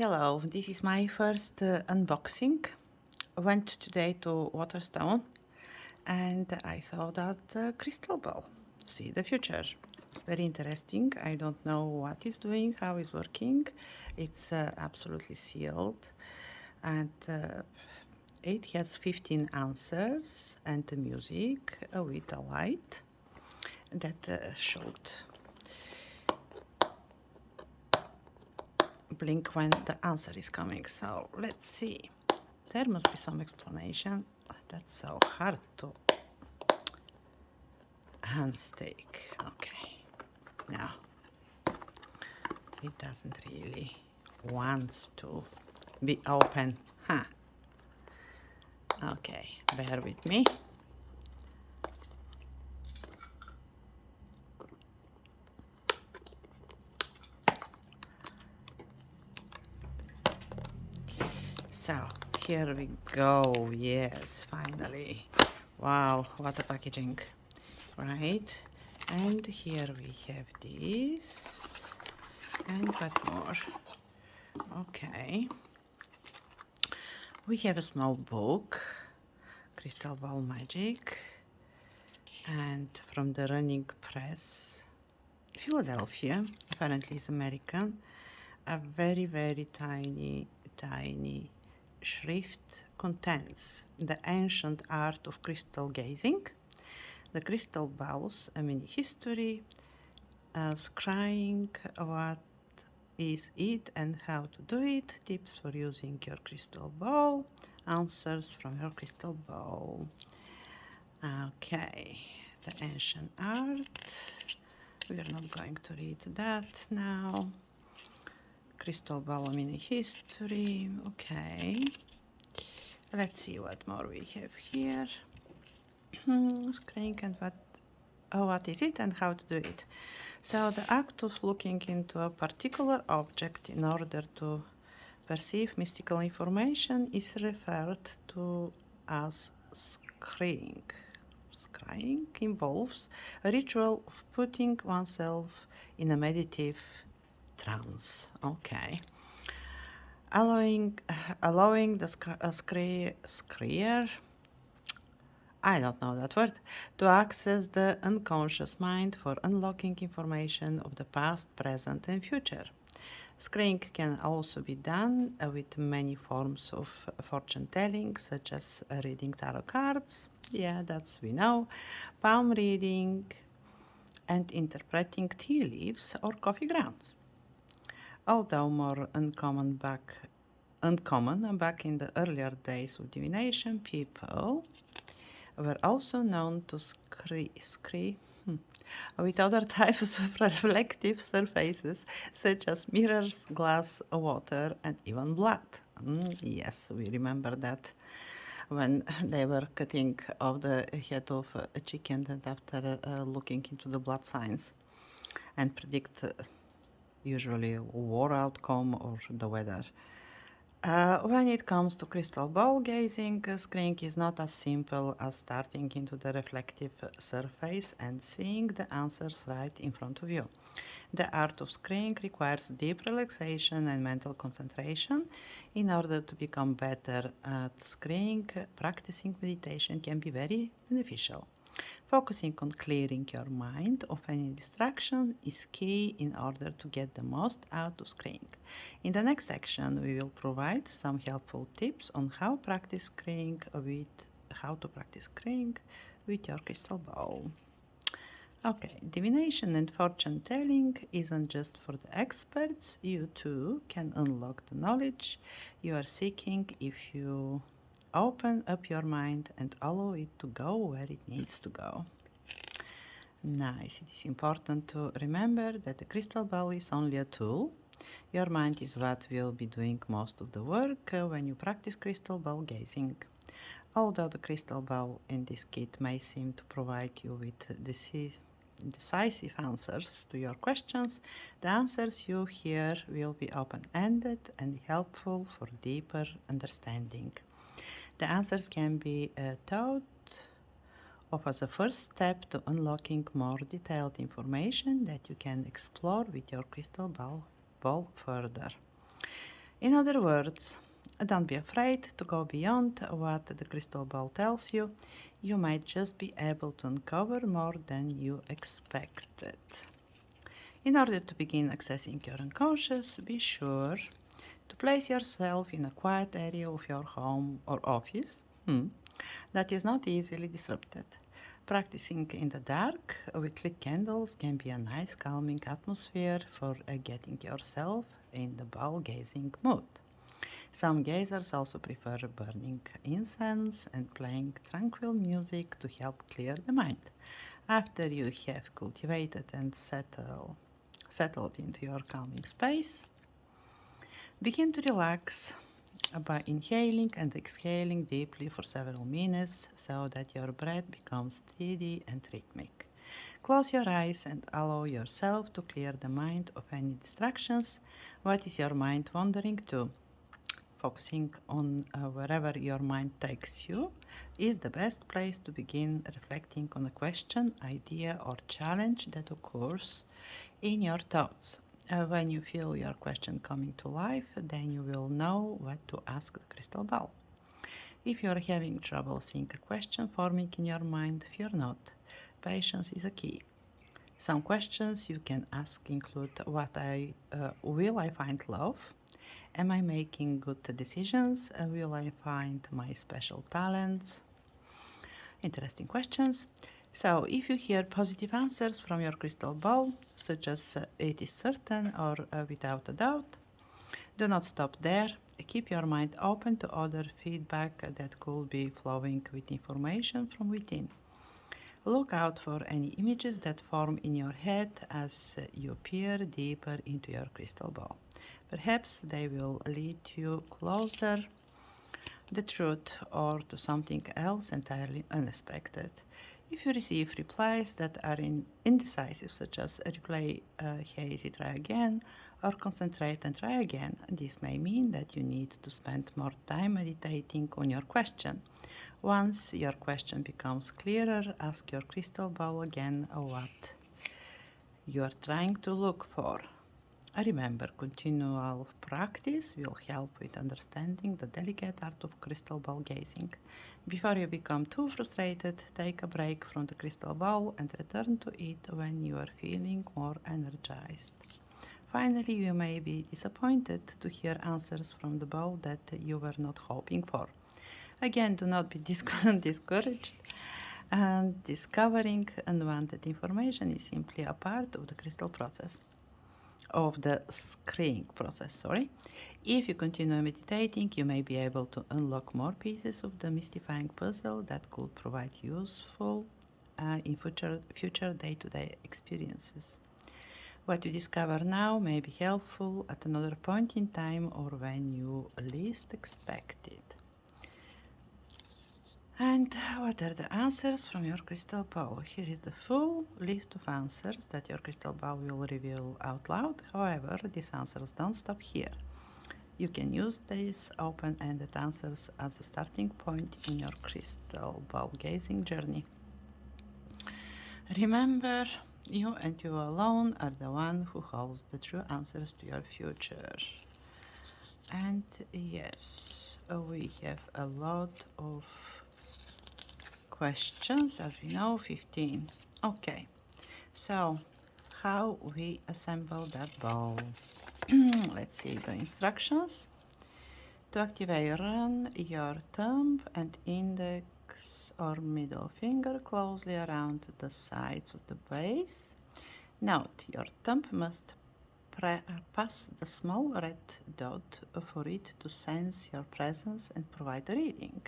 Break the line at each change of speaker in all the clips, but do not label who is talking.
Hello, this is my first unboxing. I went today to Waterstone and I saw that crystal ball. See the future. It's very interesting. I don't know what it's doing, how it's working. It's absolutely sealed and it has 15 answers and the music with a light that showed blink when the answer is coming. So let's see. There must be some explanation. That's so hard to unstake. Okay. Now it doesn't really want to be open. Huh. Okay, bear with me. So here we go. Yes, finally. Wow, what a packaging. Right. And here we have this and what more. Okay. We have a small book, Crystal Ball Magic, and from the Running Press, Philadelphia, apparently it's American, a very, very tiny shrift contains the ancient art of crystal gazing, the crystal balls, a mini history, scrying what is it and how to do it, tips for using your crystal ball, answers from your crystal ball. Okay, the ancient art. We are not going to read that now. Crystal ball mini history. Okay. Let's see what more we have here. Screen and what is it and how to do it. So the act of looking into a particular object in order to perceive mystical information is referred to as scrying. Scrying involves a ritual of putting oneself in a meditative trance. Okay. Allowing the scryer, I don't know that word, to access the unconscious mind for unlocking information of the past, present, and future. Scrying can also be done with many forms of fortune telling, such as reading tarot cards, yeah, that's we know, palm reading, and interpreting tea leaves or coffee grounds. Although more uncommon back in the earlier days of divination, people were also known to scry with other types of reflective surfaces such as mirrors, glass, water, and even blood. Yes, we remember that when they were cutting off the head of a chicken and after looking into the blood signs and predict usually war outcome or the weather. When it comes to crystal ball gazing, scrying is not as simple as starting into the reflective surface and seeing the answers right in front of you. The art of scrying requires deep relaxation and mental concentration. In order to become better at scrying, practicing meditation can be very beneficial. Focusing on clearing your mind of any distraction is key in order to get the most out of scrying. In the next section, we will provide some helpful tips on how to practice scrying with your crystal ball. Okay, divination and fortune telling isn't just for the experts. You too can unlock the knowledge you are seeking if you open up your mind and allow it to go where it needs to go. Nice. It is important to remember that the crystal ball is only a tool. Your mind is what will be doing most of the work when you practice crystal ball gazing. Although the crystal ball in this kit may seem to provide you with decisive answers to your questions, the answers you hear will be open-ended and helpful for deeper understanding. The answers can be thought of as a first step to unlocking more detailed information that you can explore with your crystal ball further. In other words, don't be afraid to go beyond what the crystal ball tells you. You might just be able to uncover more than you expected. In order to begin accessing your unconscious, be sure to place yourself in a quiet area of your home or office that is not easily disrupted. Practicing in the dark with lit candles can be a nice calming atmosphere for getting yourself in the ball gazing mood. Some gazers also prefer burning incense and playing tranquil music to help clear the mind. After you have cultivated and settled into your calming space, begin to relax by inhaling and exhaling deeply for several minutes so that your breath becomes steady and rhythmic. Close your eyes and allow yourself to clear the mind of any distractions. What is your mind wandering to? Focusing on wherever your mind takes you is the best place to begin reflecting on a question, idea, or challenge that occurs in your thoughts. When you feel your question coming to life, then you will know what to ask the crystal ball. If you are having trouble seeing a question forming in your mind, fear not. Patience is a key. Some questions you can ask include will I find love? Am I making good decisions? Will I find my special talents? Interesting questions. So, if you hear positive answers from your crystal ball, such as it is certain or without a doubt, do not stop there. Keep your mind open to other feedback that could be flowing with information from within. Look out for any images that form in your head as you peer deeper into your crystal ball. Perhaps they will lead you closer the truth or to something else entirely unexpected. If you receive replies that are indecisive, such as replay hazy, try again, or concentrate and try again, this may mean that you need to spend more time meditating on your question. Once your question becomes clearer, ask your crystal ball again what you are trying to look for. Remember, continual practice will help with understanding the delicate art of crystal ball gazing. Before you become too frustrated, take a break from the crystal ball and return to it when you are feeling more energized. Finally, you may be disappointed to hear answers from the ball that you were not hoping for. Again, do not be discouraged. And discovering unwanted information is simply a part of the screening process. If you continue meditating, you may be able to unlock more pieces of the mystifying puzzle that could provide useful in future day-to-day experiences. What you discover now may be helpful at another point in time or when you least expect it. And what are the answers from your crystal ball? Here is the full list of answers that your crystal ball will reveal out loud. However, these answers don't stop here. You can use these open-ended answers as a starting point in your crystal ball gazing journey. Remember, you and you alone are the one who holds the true answers to your future. And yes, we have a lot of questions, as we know, 15. Okay, so how we assemble that ball? Let's see the instructions. To activate, run your thumb and index or middle finger closely around the sides of the base. Note, your thumb must pass the small red dot for it to sense your presence and provide a reading.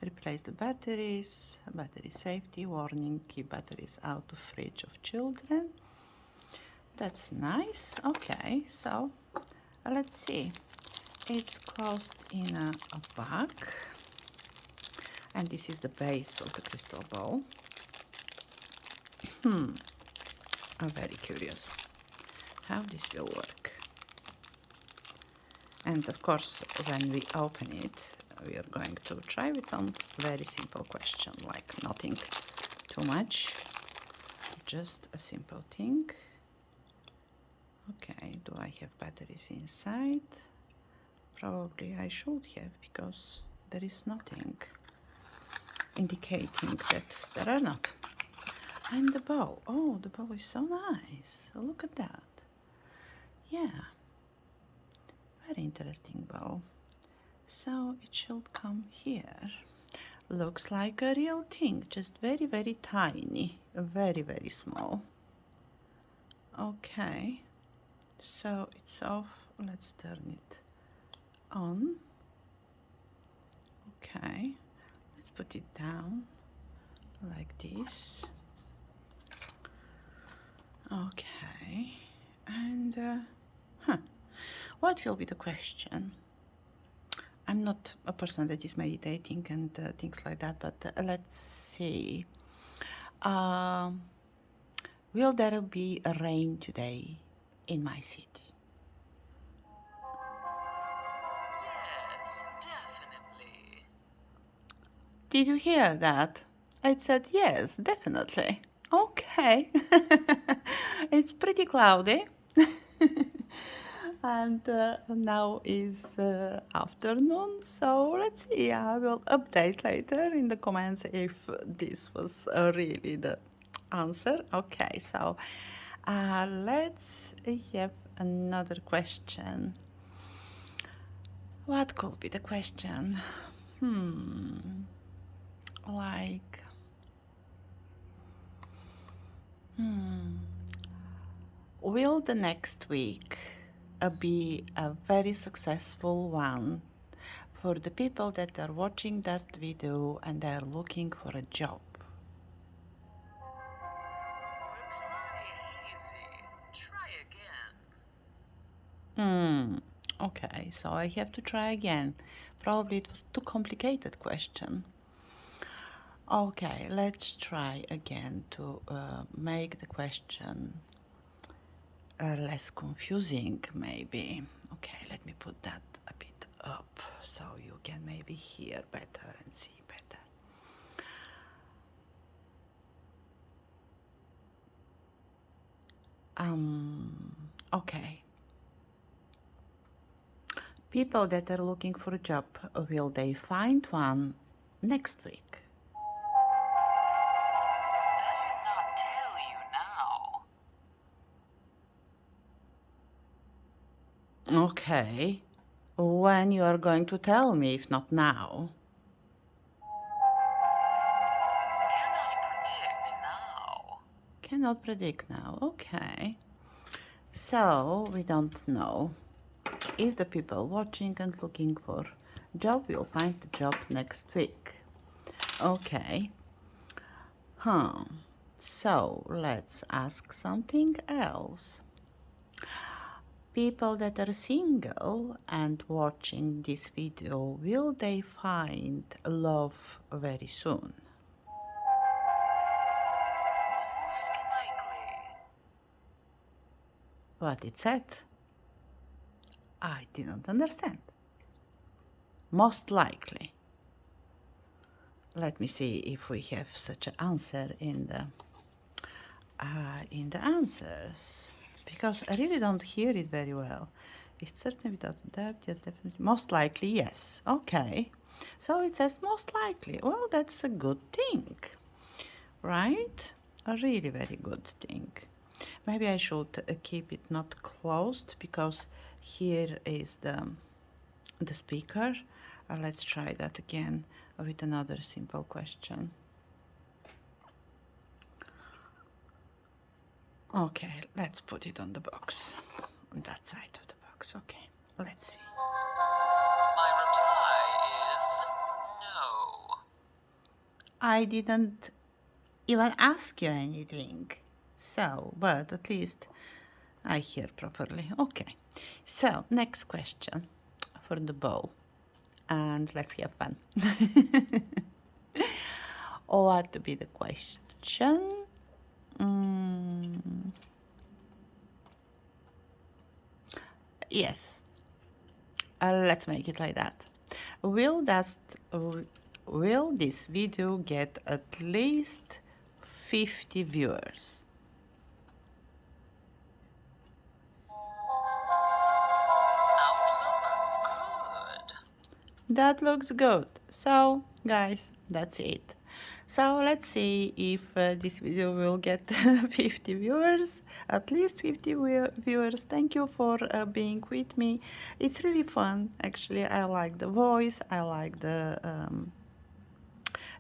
Replace the batteries, battery safety warning, keep batteries out of reach of children. That's nice. Okay, so let's see. It's closed in a bag, and this is the base of the crystal ball. I'm very curious how this will work. And of course, when we open it, we are going to try with some very simple question, like nothing too much, just a simple thing. Okay, do I have batteries inside? Probably I should have, because there is nothing indicating that there are not. And the bow. Oh, the bow is so nice. Look at that. Yeah, very interesting bow. So it should come here. Looks like a real thing, just very, very tiny, very, very small. Okay, so it's off. Let's turn it on. Okay, let's put it down like this. Okay, and what will be the question? I'm not a person that is meditating and things like that, but let's see. Will there be a rain today in my city?
Yes, definitely.
Did you hear that? I said yes, definitely. Okay. It's pretty cloudy. And now is afternoon, so let's see. I will update later in the comments if this was really the answer. Okay, so let's have another question. What could be the question? Like, will the next week be a very successful one for the people that are watching that video and are looking for a job?
Reply easy. Try again.
Okay, so I have to try again. Probably it was too complicated question. Okay, let's try again to make the question less confusing, maybe. Okay, let me put that a bit up so you can maybe hear better and see better. Okay. People that are looking for a job, will they find one next week?
Better not tell you now.
Okay. When you are going to tell me, if not now?
Cannot predict now.
Cannot predict now. Okay. So we don't know if the people watching and looking for job will find the job next week. Okay. So let's ask something else. People that are single and watching this video, will they find love very soon?
Most likely.
What it said? I didn't understand. Most likely. Let me see if we have such an answer in the answers, because I really don't hear it very well. It's certainly without doubt, yes, definitely. Most likely, yes. Okay. So it says most likely. Well, that's a good thing, right? A really very good thing. Maybe I should keep it not closed, because here is the speaker. Let's try that again with another simple question. Okay, let's put it on the box, on that side of the box. Okay, let's see.
My reply is no.
I didn't even ask you anything. So, but at least I hear properly. Okay, so next question for the bowl. And let's have fun. What to be the question? Yes, let's make it like that. Will this video get at least 50 viewers? That looks good. So, guys, that's it. So let's see if this video will get 50 viewers, at least 50 viewers. Thank you for being with me. It's really fun. Actually, I like the voice. I like the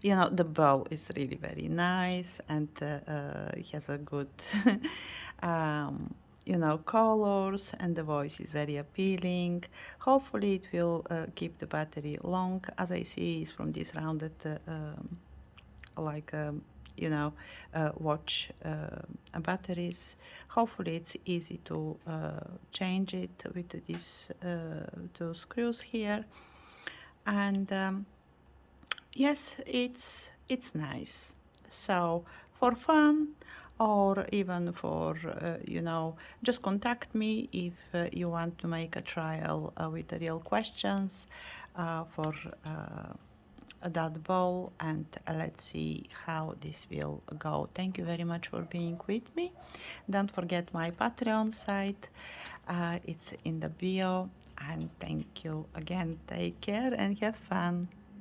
the bow is really very nice, and it has a good colors, and the voice is very appealing. Hopefully it will keep the battery long. As I see is from this rounded like watch batteries. Hopefully it's easy to change it with these two screws here. And yes, it's nice. So for fun, or even for just contact me if you want to make a trial with the real questions for that ball, and let's see how this will go. Thank you very much for being with me. Don't forget my Patreon site, it's in the bio, and thank you again. Take care and have fun.